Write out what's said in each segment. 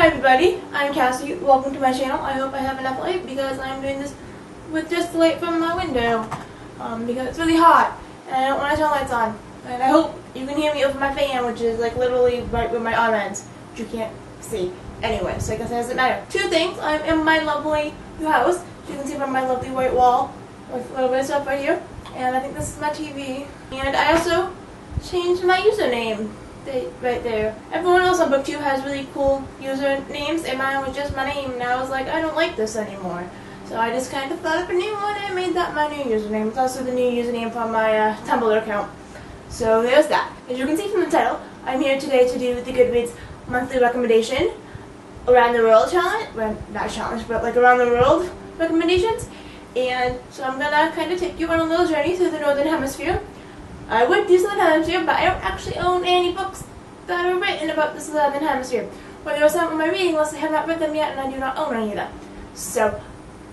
Hi everybody, I'm Cassie. Welcome to my channel. I hope I have enough light because I'm doing this with just the light from my window because it's really hot and I don't want to turn lights on. And I hope you can hear me over my fan, which is like literally right where my arm ends, which you can't see. Anyway, so I guess it doesn't matter. Two things. I'm in my lovely new house. You can see from my lovely white wall with a little bit of stuff right here. And I think this is my TV. And I also changed my username. Right there. Everyone else on BookTube has really cool usernames, and mine was just my name, and I was like, I don't like this anymore. So I just kind of thought of a new one and made that my new username. It's also the new username from my Tumblr account. So there's that. As you can see from the title, I'm here today to do the Goodreads monthly recommendation around the world challenge. Well, not challenge, but like around the world recommendations. And so I'm gonna kind of take you on a little journey through the Northern Hemisphere. I would do Southern Hemisphere, but I don't actually own any books that are written about the Southern Hemisphere. But there are some on my reading list, I have not read them yet, and I do not own any of them. So,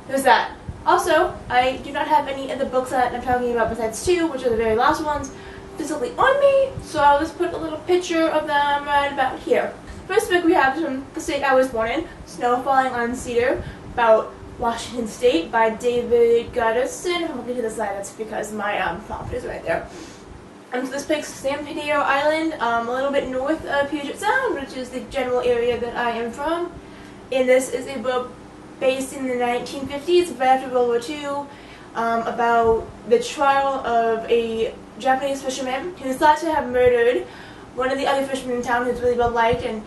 there's that. Also, I do not have any of the books that I'm talking about besides two, which are the very last ones, physically on me, so I'll just put a little picture of them right about here. First book we have is from the state I was born in, Snow Falling on Cedar, about Washington State by David Gutterson. If I'm looking to the side, that's because my font is right there. So this picks San Pedro Island, a little bit north of Puget Sound, which is the general area that I am from. And this is a book based in the 1950s, right after World War II, about the trial of a Japanese fisherman who is thought to have murdered one of the other fishermen in town who's really well liked and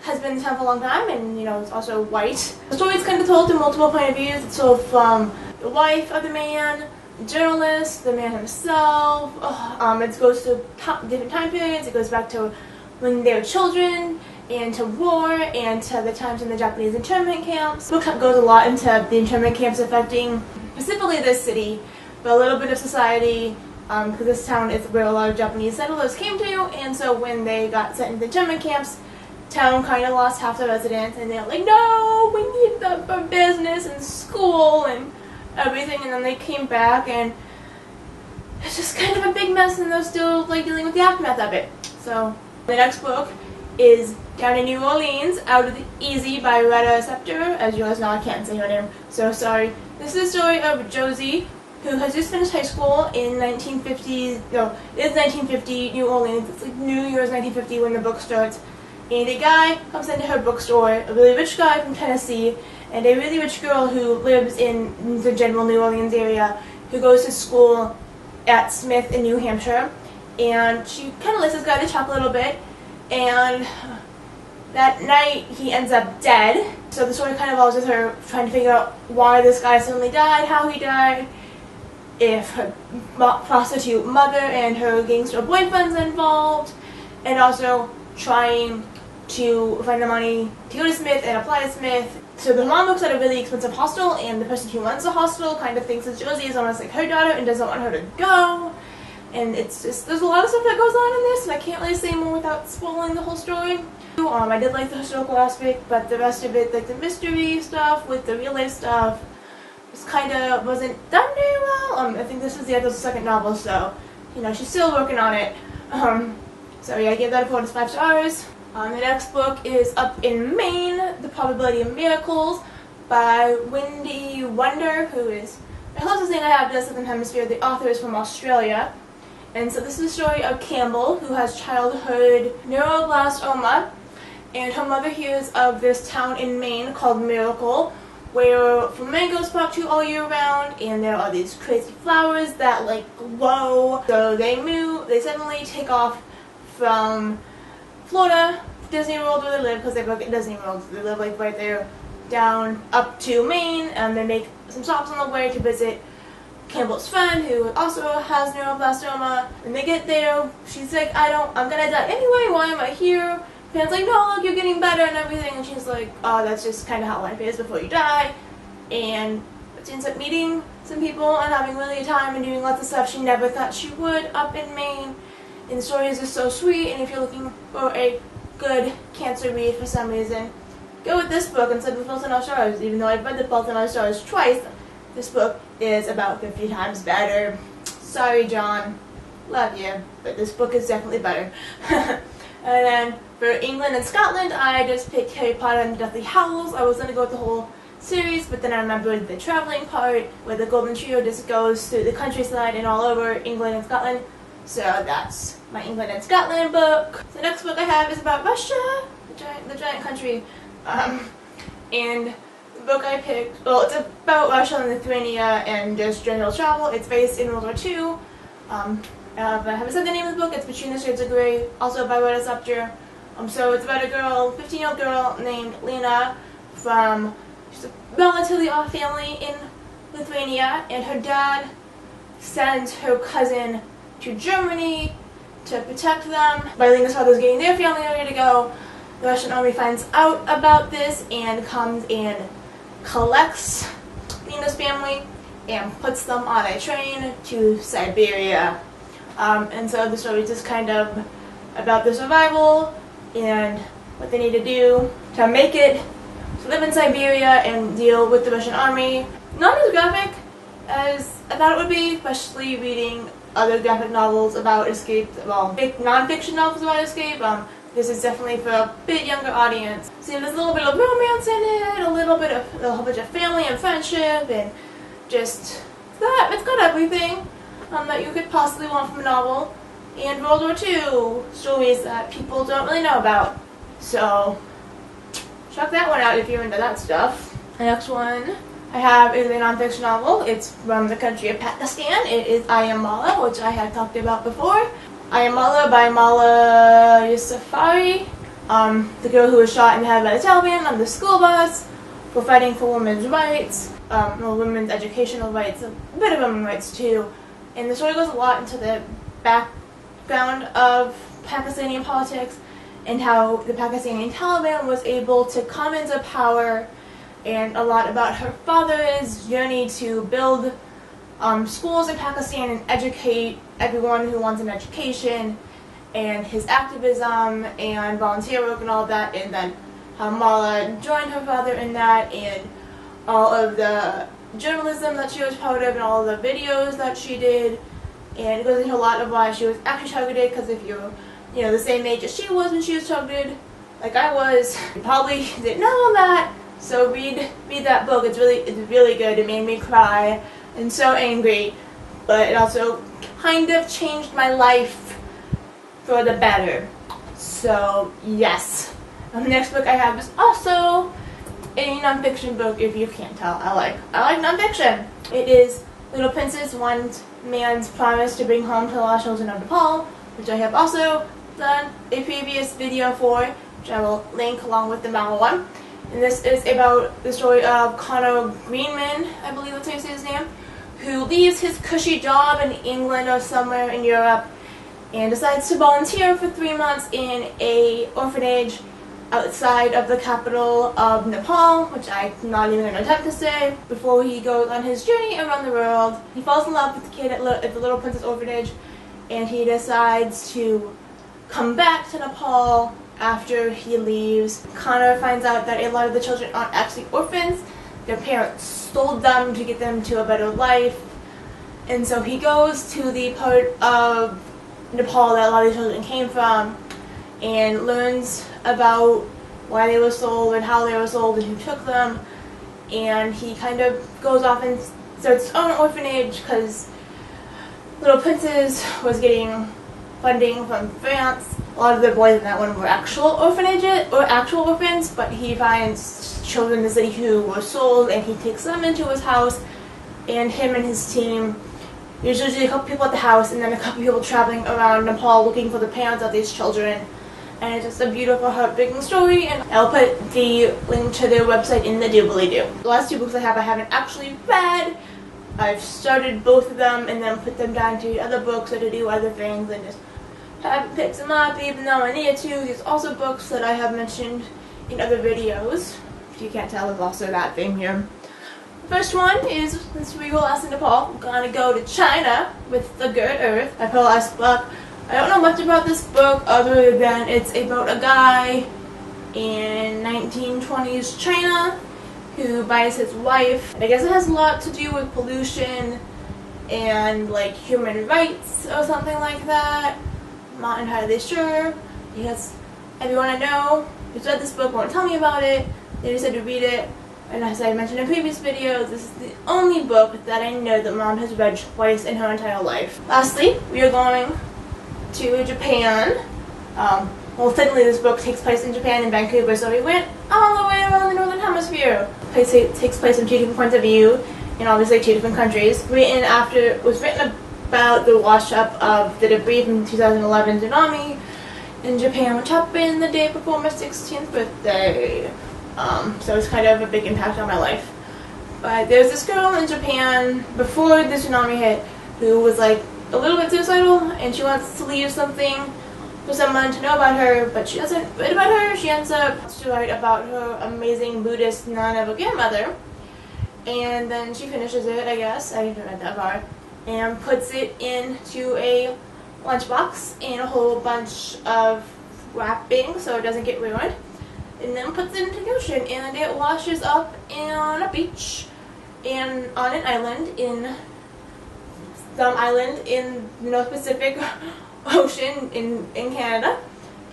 has been in town for a long time, and you know, is also white. The story is kind of told through multiple point of views. It's told from the wife of the man, the journalist, the man himself. It goes to different time periods. It goes back to when they were children, and to war, and to the times in the Japanese internment camps. The book goes a lot into the internment camps affecting specifically this city, but a little bit of society, because this town is where a lot of Japanese settlers came to, and so when they got sent into internment camps, town kind of lost half the residents, and they were like, no, we need them for business and school and everything, and then they came back, and it's just kind of a big mess, and they're still like dealing with the aftermath of it. So the next book is Down in New Orleans, Out of the Easy by Retta Scepter. As you guys know, I can't say her name, so sorry. This is the story of Josie, who has just finished high school in 1950. No, it's 1950 New Orleans. It's like New Year's 1950 when the book starts. And a guy comes into her bookstore, a really rich guy from Tennessee, and a really rich girl who lives in the general New Orleans area, who goes to school at Smith in New Hampshire. And she kind of lets this guy to talk a little bit, and that night he ends up dead. So the story kind of involves with her trying to figure out why this guy suddenly died, how he died, if her prostitute mother and her gangster boyfriend's involved, and also trying to find the money to go to Smith and apply to Smith. So the mom looks at a really expensive hostel, and the person who runs the hostel kind of thinks that Josie is almost like her daughter and doesn't want her to go. And it's just, there's a lot of stuff that goes on in this, and I can't really say more without spoiling the whole story. I did like the historical aspect, but the rest of it, like the mystery stuff with the real life stuff, just kind of wasn't done very well. I think this is the second novel, so, you know, she's still working on it. So yeah, I gave that a 4 out of 5 stars. The next book is Up in Maine, The Probability of Miracles by Wendy Wonder, who is the closest thing I have to the Southern Hemisphere. The author is from Australia. And so this is the story of Campbell, who has childhood neuroblastoma, and her mother hears of this town in Maine called Miracle, where flamingos sprout to all year round, and there are these crazy flowers that like glow. So they suddenly take off from Florida, Disney World where they live, because they work at Disney World, so they live like right there, down up to Maine, and they make some stops on the way to visit Campbell's friend, who also has neuroblastoma. When they get there, she's like, I'm gonna die anyway, why am I here? Pan's like, no, look, you're getting better and everything, and she's like, oh, that's just kind of how life is before you die. And she ends up meeting some people and having really a time and doing lots of stuff she never thought she would up in Maine. And the story is just so sweet, and if you're looking for a good cancer read for some reason, go with this book instead of Fault in Our Stars. Even though I've read The Fault in Our Stars twice, this book is about 50 times better. Sorry, John. Love you, but this book is definitely better. And then for England and Scotland, I just picked Harry Potter and the Deathly Hallows. I was going to go with the whole series, but then I remembered the traveling part where the Golden Trio just goes through the countryside and all over England and Scotland. So that's my England and Scotland book. The next book I have is about Russia, the giant country. And the book I picked, well, it's about Russia and Lithuania and just general travel. It's based in World War II. I haven't said the name of the book. It's Between the Shades of Grey, also by Rhoda Scepter. So it's about a girl, 15-year-old girl named Lena from just a relatively off family in Lithuania, and her dad sends her cousin to Germany to protect them. By Lena's father's getting their family ready to go, the Russian army finds out about this and comes and collects Lena's family and puts them on a train to Siberia. And so the story is just kind of about the survival and what they need to do to make it, to live in Siberia and deal with the Russian army. Not as graphic as I thought it would be, especially reading other graphic novels about escape, well, non-fiction novels about escape. This is definitely for a bit younger audience. See, there's a little bit of romance in it, a whole bunch of family and friendship, and just that. It's got everything that you could possibly want from a novel. And World War II stories that people don't really know about. So, check that one out if you're into that stuff. The next one I have is a nonfiction novel. It's from the country of Pakistan. It is I Am Mala, which I had talked about before. I Am Mala by Mala Yousafzai, the girl who was shot in the head by the Taliban on the school bus for fighting for women's rights, women's educational rights, a bit of women's rights too. And the story goes a lot into the background of Pakistani politics and how the Pakistani Taliban was able to come into power, and a lot about her father's journey to build schools in Pakistan and educate everyone who wants an education, and his activism and volunteer work and all that, and then how Mala joined her father in that, and all of the journalism that she was part of and all of the videos that she did. And it goes into a lot of why she was actually targeted, because if you're the same age as she was when she was targeted, like I was, you probably didn't know all that. So read that book. It's really good. It made me cry and so angry, but it also kind of changed my life for the better. So yes. The next book I have is also a nonfiction book. If you can't tell, I like nonfiction. It is Little Princess, One Man's Promise to Bring Home to the Lost Children of Nepal, which I have also done a previous video for, which I will link along with the Mala one. And this is about the story of Connor Greenman, I believe that's how you say his name, who leaves his cushy job in England or somewhere in Europe and decides to volunteer for 3 months in an orphanage outside of the capital of Nepal, which I'm not even going to attempt to say, before he goes on his journey around the world. He falls in love with the kid at the Little Princess orphanage, and he decides to come back to Nepal after he leaves. Connor finds out that a lot of the children aren't actually orphans. Their parents stole them to get them to a better life. And so he goes to the part of Nepal that a lot of the children came from and learns about why they were sold and how they were sold and who took them. And he kind of goes off and starts his own orphanage because Little Princess was getting funding from France. A lot of the boys in that one were actual orphans, but he finds children in the city who were sold and he takes them into his house, and him and his team, there's usually a couple people at the house and then a couple people traveling around Nepal looking for the parents of these children. And it's just a beautiful, heartbreaking story, and I'll put the link to their website in the doobly-doo. The last 2 books I haven't actually read. I've started both of them and then put them down to read other books or to do other things and just haven't picked them up, even though I needed to. There's also books that I have mentioned in other videos. If you can't tell, there's also that thing here. The first one is this we will ask in Nepal. I'm gonna go to China with the Good Earth by Pearl S. Buck. I don't know much about this book other than it's about a guy in 1920s China who buys his wife. And I guess it has a lot to do with pollution and like human rights or something like that. I'm not entirely sure. because everyone I know who's read this book won't tell me about it. They just said to read it. And as I mentioned in previous videos, this is the only book that I know that Mom has read twice in her entire life. Lastly, we are going to Japan. Well, technically this book takes place in Japan, in Vancouver, so we went all the way around the Northern Hemisphere. It takes place from 2 different points of view, and obviously 2 different countries. It was written about the wash-up of the debris from 2011 tsunami in Japan, which happened the day before my 16th birthday. So it's kind of a big impact on my life. But there's this girl in Japan before the tsunami hit who was like a little bit suicidal, and she wants to leave something for someone to know about her, but she doesn't write about her. She ends up to write about her amazing Buddhist nun of a grandmother, and then she finishes it, I guess, I haven't read that far, and puts it into a lunchbox and a whole bunch of wrapping so it doesn't get ruined, and then puts it into the ocean, and it washes up on a beach and on an island in some island in the North Pacific Ocean in Canada,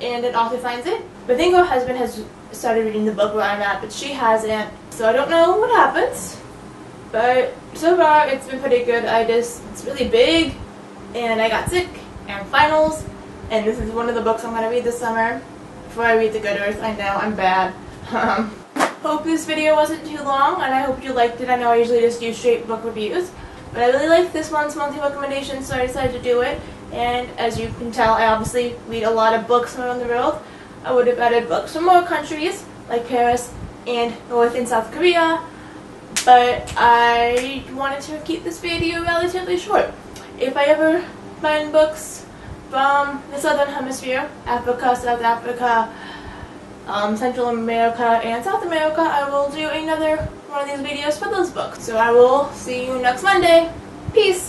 and an author finds it. But I think her husband has started reading the book where I'm at, but she hasn't, so I don't know what happens. But so far it's been pretty good. It's really big, and I got sick, and finals, and this is one of the books I'm going to read this summer before I read the Goodreads. I know, I'm bad. Hope this video wasn't too long, and I hope you liked it. I know I usually just do straight book reviews, but I really liked this month's monthly recommendation, so I decided to do it. And as you can tell, I obviously read a lot of books around the world. I would have added books from more countries, like Paris and North and South Korea, but I wanted to keep this video relatively short. If I ever find books from the Southern Hemisphere, Africa, South Africa, Central America, and South America, I will do another one of these videos for those books. So I will see you next Monday. Peace!